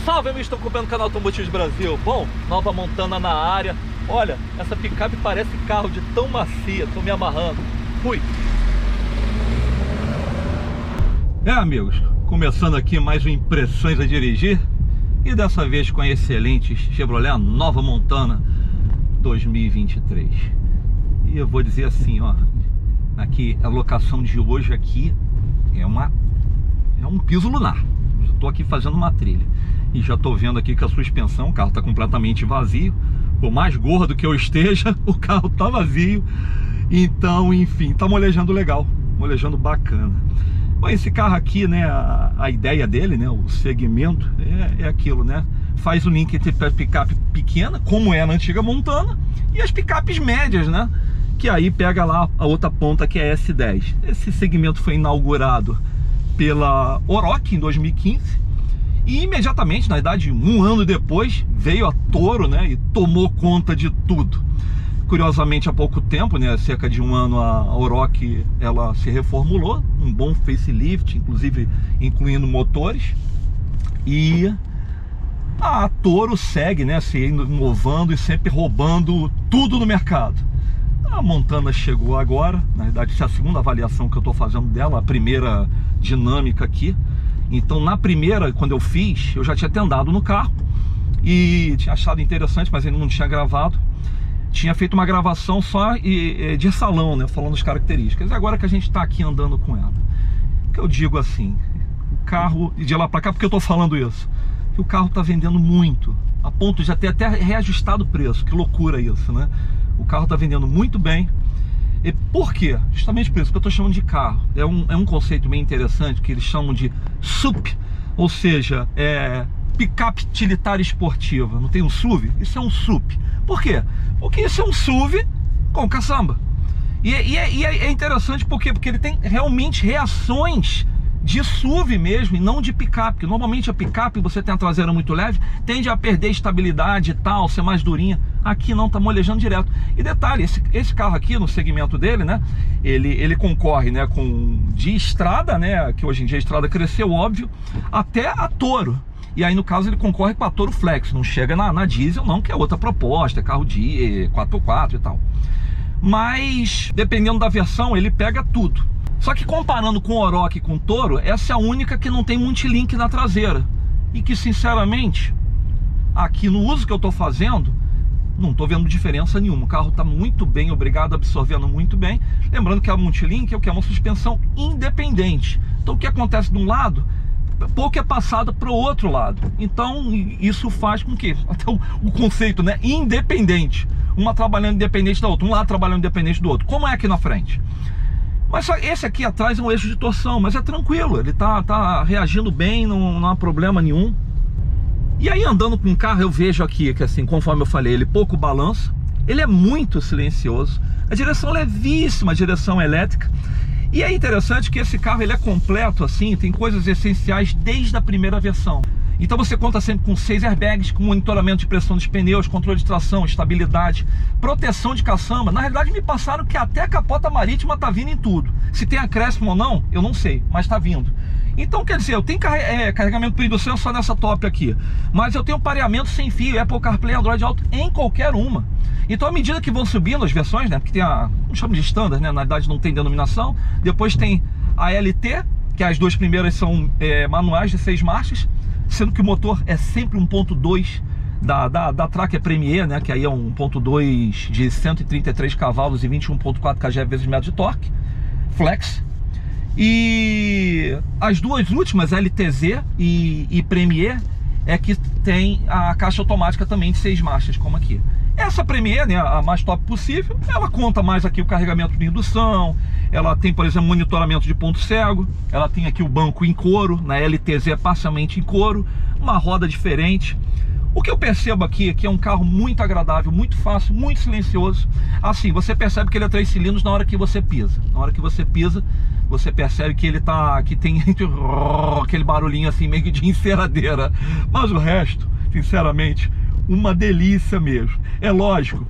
Salve, amigos, estão acompanhando o canal Automotivos Brasil. Bom, nova Montana na área. Olha, essa picape parece carro de tão macia. Tô me amarrando. Fui. Amigos, começando aqui mais um Impressões a Dirigir. E dessa vez com a excelente Chevrolet nova Montana 2023. E eu vou dizer assim, ó, aqui a locação de hoje aqui é um piso lunar. Eu tô aqui fazendo uma trilha e já tô vendo aqui que a suspensão, o carro tá completamente vazio. Por mais gordo que eu esteja, o carro tá vazio. Então, enfim, tá molejando legal, molejando bacana. Bom, esse carro aqui, né, a ideia dele, né, o segmento é aquilo, né? Faz o link entre a picape pequena, como é na antiga Montana, e as picapes médias, né? Que aí pega lá a outra ponta, que é a S10. Esse segmento foi inaugurado pela Oroch em 2015 e imediatamente, na verdade, um ano depois, veio a Toro, né, e tomou conta de tudo. Curiosamente, há pouco tempo, né, cerca de um ano, a Oroch ela se reformulou, um bom facelift, inclusive incluindo motores, e a Toro segue, né, se inovando e sempre roubando tudo no mercado. A Montana chegou agora, na verdade essa é a segunda avaliação que eu estou fazendo dela, a primeira dinâmica aqui. Então na primeira, quando eu fiz, eu já tinha até andado no carro e tinha achado interessante, mas ainda não tinha gravado. Tinha feito uma gravação só de salão, né, falando as características. E agora que a gente está aqui andando com ela, que eu digo assim, o carro, e de lá para cá, porque eu estou falando isso, que o carro está vendendo muito, a ponto de até reajustado o preço. Que loucura isso, né? O carro está vendendo muito bem. E por quê? Justamente por isso que eu estou chamando de carro. É um conceito bem interessante que eles chamam de SUV, ou seja, picape utilitária esportiva. Não tem um SUV? Isso é um SUV. Por quê? Porque isso é um SUV com caçamba. E é interessante porque ele tem realmente reações de SUV mesmo, e não de picape. Porque normalmente a picape, você tem a traseira muito leve, tende a perder estabilidade e tal, ser mais durinha. Aqui não, tá molejando direto. E detalhe, esse carro aqui, no segmento dele, né, ele concorre, né, de estrada, né, que hoje em dia a estrada cresceu, óbvio, até a Toro. E aí, no caso, ele concorre com a Toro Flex. Não chega na diesel, não, que é outra proposta, é carro de 4x4 e tal. Mas, dependendo da versão, ele pega tudo. Só que comparando com o Oroch e com o Toro, essa é a única que não tem multilink na traseira. E que, sinceramente, aqui no uso que eu estou fazendo, não estou vendo diferença nenhuma. O carro está muito bem, obrigado, absorvendo muito bem. Lembrando que a multilink é uma suspensão independente. Então o que acontece de um lado, pouco é passado para o outro lado. Então isso faz com que, até o conceito, né, independente, uma trabalhando independente da outra, um lado trabalhando independente do outro, como é aqui na frente. Mas só esse aqui atrás é um eixo de torção, mas é tranquilo, ele tá reagindo bem, não há problema nenhum. E aí, andando com o carro, eu vejo aqui que, assim, conforme eu falei, ele pouco balança, ele é muito silencioso, a direção levíssima, a direção elétrica. E é interessante que esse carro, ele é completo, assim, tem coisas essenciais desde a primeira versão. Então você conta sempre com 6 airbags, com monitoramento de pressão dos pneus, controle de tração, estabilidade, proteção de caçamba. Na realidade me passaram que até a capota marítima tá vindo em tudo. Se tem acréscimo ou não, eu não sei, mas tá vindo. Então, quer dizer, eu tenho carregamento por indução só nessa top aqui, mas eu tenho pareamento sem fio, Apple CarPlay, Android Auto em qualquer uma. Então, à medida que vão subindo as versões, né, porque tem não chamo de standard, né, na verdade não tem denominação, depois tem a LT, que as duas primeiras são manuais de 6 marchas, sendo que o motor é sempre 1.2 da Tracker Premier, né, que aí é 1.2 de 133 cavalos e 21.4 kgf vezes metro de torque, flex. E as duas últimas, LTZ e Premier, é que tem a caixa automática também de 6 marchas, como aqui. Essa Premier, né, a mais top possível, ela conta mais aqui o carregamento de indução, ela tem, por exemplo, monitoramento de ponto cego, ela tem aqui o banco em couro, na LTZ é parcialmente em couro, uma roda diferente. O que eu percebo aqui é que é um carro muito agradável, muito fácil, muito silencioso. Assim, você percebe que ele é 3 cilindros na hora que você pisa. Na hora que você pisa, você percebe que ele que tem aquele barulhinho assim meio de enceradeira. Mas o resto, sinceramente, uma delícia mesmo. É lógico,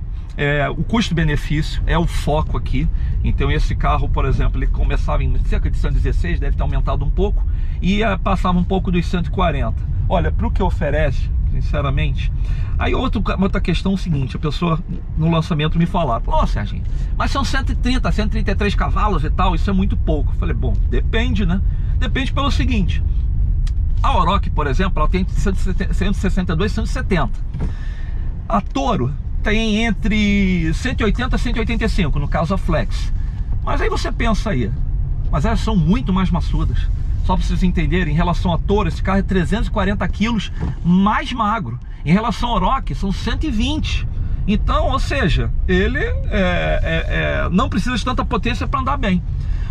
o custo-benefício é o foco aqui. Então esse carro, por exemplo, ele começava em cerca de 116, deve ter aumentado um pouco, e passava um pouco dos 140. olha, para o que oferece, sinceramente. Aí outra questão é o seguinte, a pessoa no lançamento me falava, ó, Serginho, mas são 130, 133 cavalos e tal, isso é muito pouco. Eu falei, bom, depende, né? Depende pelo seguinte, a Oroch, por exemplo, ela tem 162, 170. A Toro tem entre 180 e 185, no caso a Flex. Mas aí você pensa aí, mas elas são muito mais maçudas. Só para vocês entenderem, em relação a Toro, esse carro é 340 quilos mais magro. Em relação ao Oroch, são 120. Então, ou seja, ele não precisa de tanta potência para andar bem.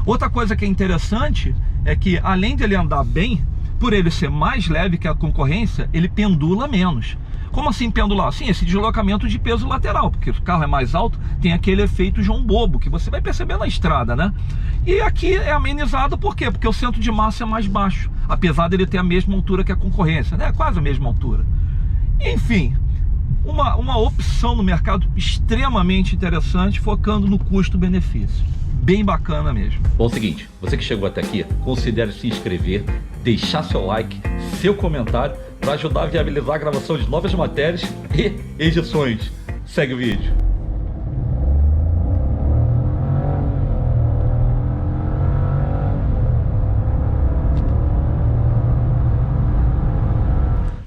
Outra coisa que é interessante é que, além de ele andar bem, por ele ser mais leve que a concorrência, ele pendula menos. Como assim pendular? Sim, esse deslocamento de peso lateral, porque o carro é mais alto, tem aquele efeito João Bobo, que você vai perceber na estrada, né? E aqui é amenizado, por quê? Porque o centro de massa é mais baixo, apesar dele ter a mesma altura que a concorrência, né? Quase a mesma altura. Enfim, uma opção no mercado extremamente interessante, focando no custo-benefício. Bem bacana mesmo. Bom, é o seguinte, você que chegou até aqui, considere se inscrever, deixar seu like, seu comentário, para ajudar a viabilizar a gravação de novas matérias e edições. Segue o vídeo.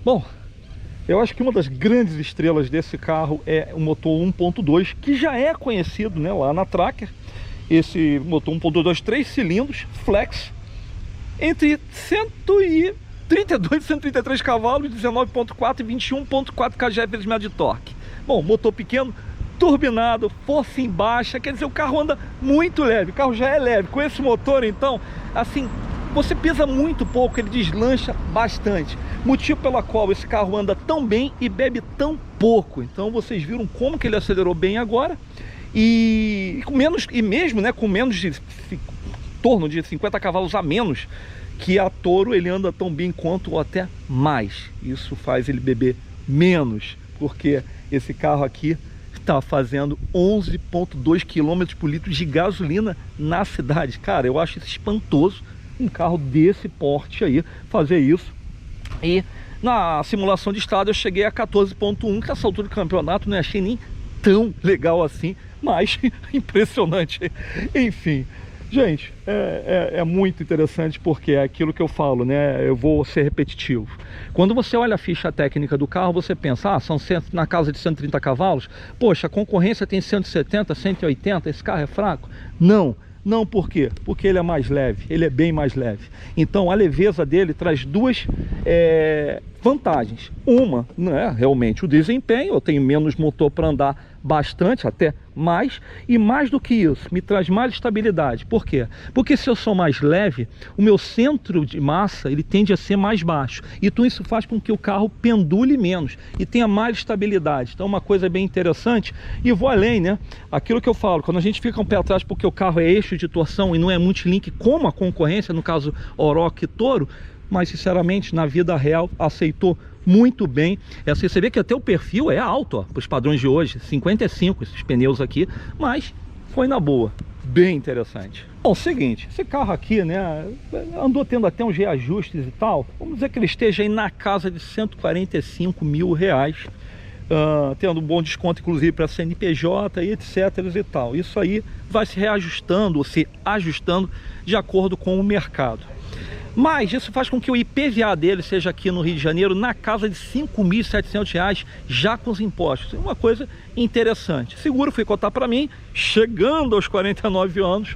Bom, eu acho que uma das grandes estrelas desse carro é o motor 1.2, que já é conhecido, né, lá na Tracker. Esse motor 1.2, 3 cilindros, flex, entre 132 e 133 cavalos, 19.4 e 21.4 kgfm de torque. Bom, motor pequeno, turbinado, força em baixa, quer dizer, o carro anda muito leve, o carro já é leve. Com esse motor, então, assim, você pesa muito pouco, ele deslancha bastante. Motivo pela qual esse carro anda tão bem e bebe tão pouco. Então vocês viram como que ele acelerou bem agora. E com menos, e mesmo, né, com menos de em torno de 50 cavalos a menos que a Toro, ele anda tão bem quanto ou até mais. Isso faz ele beber menos, porque esse carro aqui está fazendo 11,2 km por litro de gasolina na cidade. Cara, eu acho isso espantoso, um carro desse porte aí fazer isso. E na simulação de estrada eu cheguei a 14,1, que nessa altura do campeonato não achei nem tão legal assim, mas impressionante. Enfim, gente, é muito interessante, porque é aquilo que eu falo, né? Eu vou ser repetitivo. Quando você olha a ficha técnica do carro, você pensa, ah, são na casa de 130 cavalos, poxa, a concorrência tem 170, 180, esse carro é fraco? Não. Não, por quê? Porque ele é mais leve, ele é bem mais leve. Então a leveza dele traz duas vantagens. Uma, né, realmente o desempenho, eu tenho menos motor para andar bastante, até mais, e mais do que isso, me traz mais estabilidade. Por quê? Porque se eu sou mais leve, o meu centro de massa, ele tende a ser mais baixo, então isso faz com que o carro pendule menos e tenha mais estabilidade. Então uma coisa bem interessante, e vou além, né, aquilo que eu falo, quando a gente fica um pé atrás porque o carro é eixo de torção e não é multilink como a concorrência, no caso Oroch e Toro, mas sinceramente na vida real aceitou muito bem. Você vê que até o perfil é alto, para os padrões de hoje, 55 esses pneus aqui, mas foi na boa, bem interessante. Bom, seguinte, esse carro aqui, né, andou tendo até uns reajustes e tal, vamos dizer que ele esteja aí na casa de 145 mil reais, tendo um bom desconto inclusive para CNPJ e etc e tal. Isso aí vai se reajustando ou se ajustando de acordo com o mercado. Mas isso faz com que o IPVA dele seja aqui no Rio de Janeiro na casa de R$ 5.700 já com os impostos. É uma coisa interessante. Seguro foi cotar para mim, chegando aos 49 anos,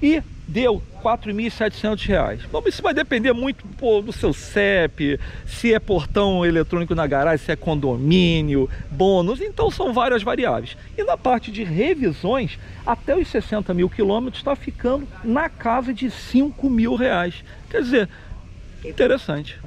e deu R$ 4.700. Bom, isso vai depender muito do seu CEP, se é portão eletrônico na garagem, se é condomínio, bônus, então são várias variáveis. E na parte de revisões, até os 60 mil quilômetros está ficando na casa de R$ 5.000. Quer dizer, interessante.